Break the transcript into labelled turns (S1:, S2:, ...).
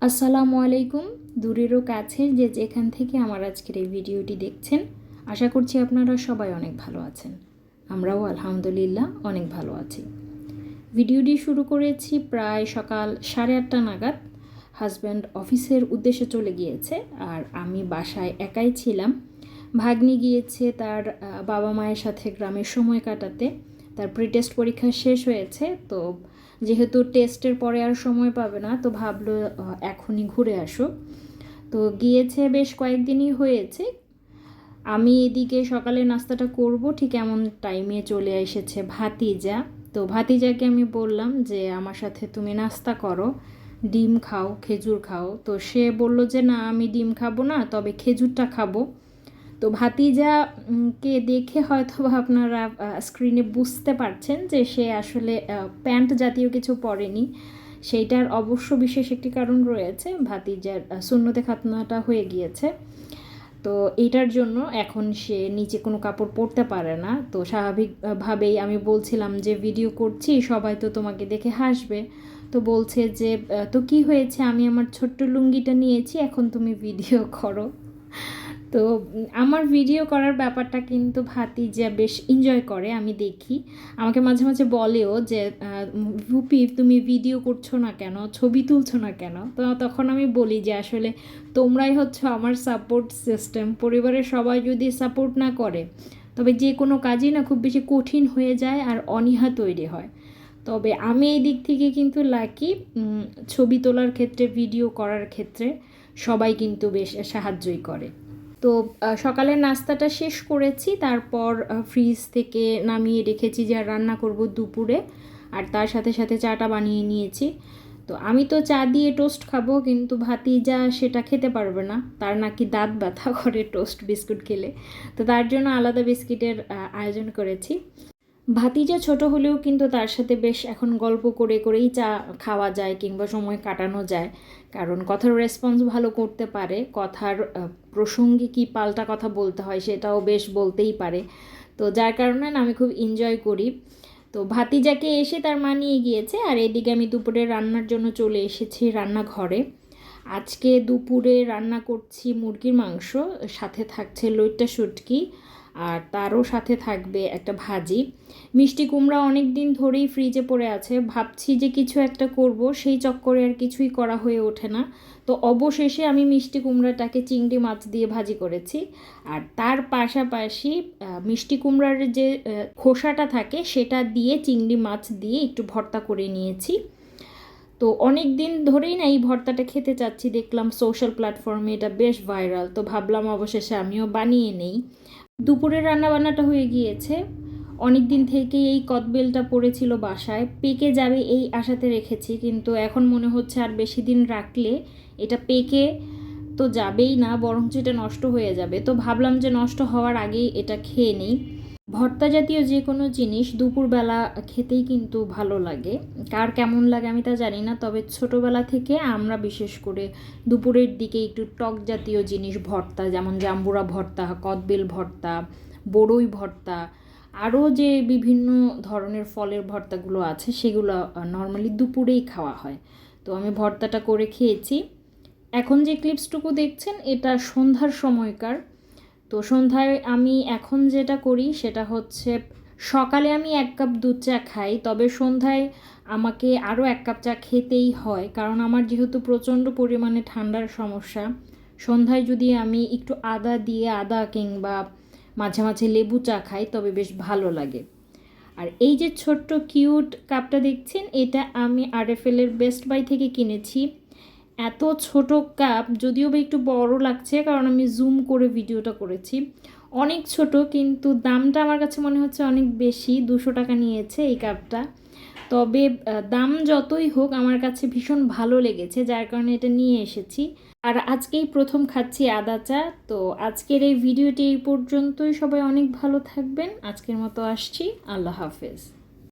S1: আসসালামু আলাইকুম। দূরেরও কাছের যে যেখান থেকে আমার আজকের এই ভিডিওটি দেখছেন, আশা করছি আপনারা সবাই অনেক ভালো আছেন। আমরাও আলহামদুলিল্লাহ অনেক ভালো আছি। ভিডিওটি শুরু করেছি প্রায় সকাল 8:30 নাগাদ। হাজব্যান্ড অফিসের উদ্দেশ্যে চলে গিয়েছে আর আমি বাসায় একাই ছিলাম। ভাগ্নি গিয়েছে তার বাবা মায়ের সাথে গ্রামের সময় কাটাতে। তার প্রি টেস্ট পরীক্ষা শেষ হয়েছে, তো যেহেতু টেস্টের পরে আর সময় পাবে না, তো ভাবলো এখনই ঘুরে আসো। তো গিয়েছে, বেশ কয়েকদিনই হয়েছে। আমি এদিকে সকালে নাস্তাটা করব, ঠিক এমন টাইমে চলে এসেছে ভাতিজা। তো ভাতিজাকে আমি বললাম যে আমার সাথে তুমি নাস্তা করো, ডিম খাও, খেজুর খাও। তো সে বলল যে না, আমি ডিম খাবো না, তবে খেজুরটা খাবো। তো ভাতিজা কে দেখে হয়তো আপনারা স্ক্রিনে বুঝতে পারছেন যে সে আসলে প্যান্ট জাতীয় কিছু পরেনি। সেইটার অবশ্য বিশেষ একটি কারণ রয়েছে, ভাতিজার সুন্নতে খাতনাটা হয়ে গিয়েছে। তো এইটার জন্য এখন সে নিচে কোনো কাপড় পরতে পারে না। তো স্বাভাবিকভাবেই আমি বলছিলাম যে ভিডিও করছি, সবাই তো তোমাকে দেখে হাসবে। তো বলছে যে তো কি হয়েছে, আমি আমার ছোট্ট লুঙ্গিটা নিয়েছি, এখন তুমি ভিডিও করো। তো আমার ভিডিও করার ব্যাপারটা কিন্তু ভাতিজা বেশ এনজয় করে, আমি দেখি। আমাকে মাঝে মাঝে বলেও যে ভুপি, তুমি ভিডিও করছো না কেন, ছবি তুলছো না কেন? তো তখন আমি বলি যে আসলে তোমরাই হচ্ছে আমার সাপোর্ট সিস্টেম। পরিবারের সবাই যদি সাপোর্ট না করে, তবে যে কোনো কাজই না খুব বেশি কঠিন হয়ে যায় আর অনীহা তৈরি হয়। তবে আমি এই দিক থেকে কিন্তু লাকি, ছবি তোলার ক্ষেত্রে, ভিডিও করার ক্ষেত্রে সবাই কিন্তু বেশ সাহায্যই করে। তো সকালের নাস্তাটা শেষ করেছি, তারপর ফ্রিজ থেকে নামিয়ে রেখেছি যা রান্না করব দুপুরে, আর তার সাথে সাথে চাটা বানিয়ে নিয়েছি। তো আমি তো চা দিয়ে টোস্ট খাবো, কিন্তু ভাতিজা সেটা খেতে পারবে না, তার নাকি দাঁত ব্যথা করে টোস্ট বিস্কুট খেলে। তো তার জন্য আলাদা বিস্কিটের আয়োজন করেছি। ভাতিজা ছোট হলেও কিন্তু তার সাথে বেশ এখন গল্প করে করেই চা খাওয়া যায় কিংবা সময় কাটানো যায়, কারণ কথার রেসপন্স ভালো করতে পারে, কথার প্রসঙ্গে কি পাল্টা কথা বলতে হয় সেটাও বেশ বলতেই পারে। তো যার কারণে না আমি খুব এনজয় করি। তো ভাতিজাকে এসে তার মা নিয়ে গিয়েছে, আর এদিকে আমি দুপুরে রান্নার জন্য চলে এসেছি রান্নাঘরে। আজকে দুপুরে রান্না করছি মুরগির মাংস, সাথে থাকছে লইট্টা শুটকি, আর তারও সাথে থাকবে একটা ভাজি। মিষ্টি কুমড়া অনেক দিন ধরেই ফ্রিজে পড়ে আছে, ভাবছি যে কিছু একটা করব, সেই চক্করে আর কিছুই করা হয়ে ওঠে না। তো অবশেষে আমি মিষ্টি কুমড়াটাকে চিংড়ি মাছ দিয়ে ভাজি করেছি, আর তার পাশাপাশি মিষ্টি কুমড়ার যে খোসাটা থাকে সেটা দিয়ে চিংড়ি মাছ দিয়ে একটু ভর্তা করে নিয়েছি। তো অনেক দিন ধরেই না এই ভর্তাটা খেতে চাচ্ছি, দেখলাম সোশ্যাল প্ল্যাটফর্মে এটা বেশ ভাইরাল, তো ভাবলাম অবশেষে আমিও বানিয়ে নেই। দুপুরের রান্নাবান্নাটা হয়ে গিয়েছে। অনেক দিন থেকেই এই কদবেলটা পড়েছিল বাসায়, পেকে যাবে এই আশাতে রেখেছি, কিন্তু এখন মনে হচ্ছে আর বেশি দিন রাখলে এটা পেকে তো যাবেই না, বরঞ্চ এটা নষ্ট হয়ে যাবে। তো ভাবলাম যে নষ্ট হওয়ার আগেই এটা খেয়ে নিই। ভর্তা জাতীয় যে কোনো জিনিস দুপুরবেলা খেতেই কিন্তু ভালো লাগে। কার কেমন লাগে আমি তা জানি না, তবে ছোটোবেলা থেকে আমরা বিশেষ করে দুপুরের দিকে একটু টক জাতীয় জিনিস, ভর্তা, যেমন জাম্বুরা ভর্তা, কদবেল ভর্তা, বড়ই ভর্তা, আরও যে বিভিন্ন ধরনের ফলের ভর্তাগুলো আছে সেগুলো নর্মালি দুপুরেই খাওয়া হয়। তো আমি ভর্তাটা করে খেয়েছি। এখন যে ক্লিপসটুকু দেখছেন এটা সন্ধ্যার সময়কার। তো সন্ধ্যায় আমি এখন যেটা করি সেটা হচ্ছে, সকালে আমি 1 কাপ দুধ চা খাই, তবে সন্ধ্যায় আমাকে আরও 1 কাপ চা খেতেই হয়, কারণ আমার যেহেতু প্রচণ্ড পরিমাণে ঠান্ডার সমস্যা। সন্ধ্যায় যদি আমি একটু আদা দিয়ে, আদা কিংবা মাঝে মাঝে লেবু চা খাই, তবে বেশ ভালো লাগে। আর এই যে ছোট্ট কিউট কাপটা দেখছেন, এটা আমি আরএফএলের বেস্ট বাই থেকে কিনেছি। এত ছোট কাপ, যদিও বা একটু বড় লাগছে কারণ আমি জুম করে ভিডিওটা করেছি, অনেক ছোট, কিন্তু দামটা আমার কাছে মনে হচ্ছে অনেক বেশি। 200 টাকা নিয়েছে এই কাপটা। তবে দাম যতই হোক আমার কাছে ভীষণ ভালো লেগেছে, যার কারণে এটা নিয়ে এসেছি। আর আজকেই প্রথম খাচ্ছি আদা চা। তো আজকের এই ভিডিওটি এই পর্যন্তই। সবাই অনেক ভালো থাকবেন। আজকের মতো আসছি। আল্লাহ হাফেজ।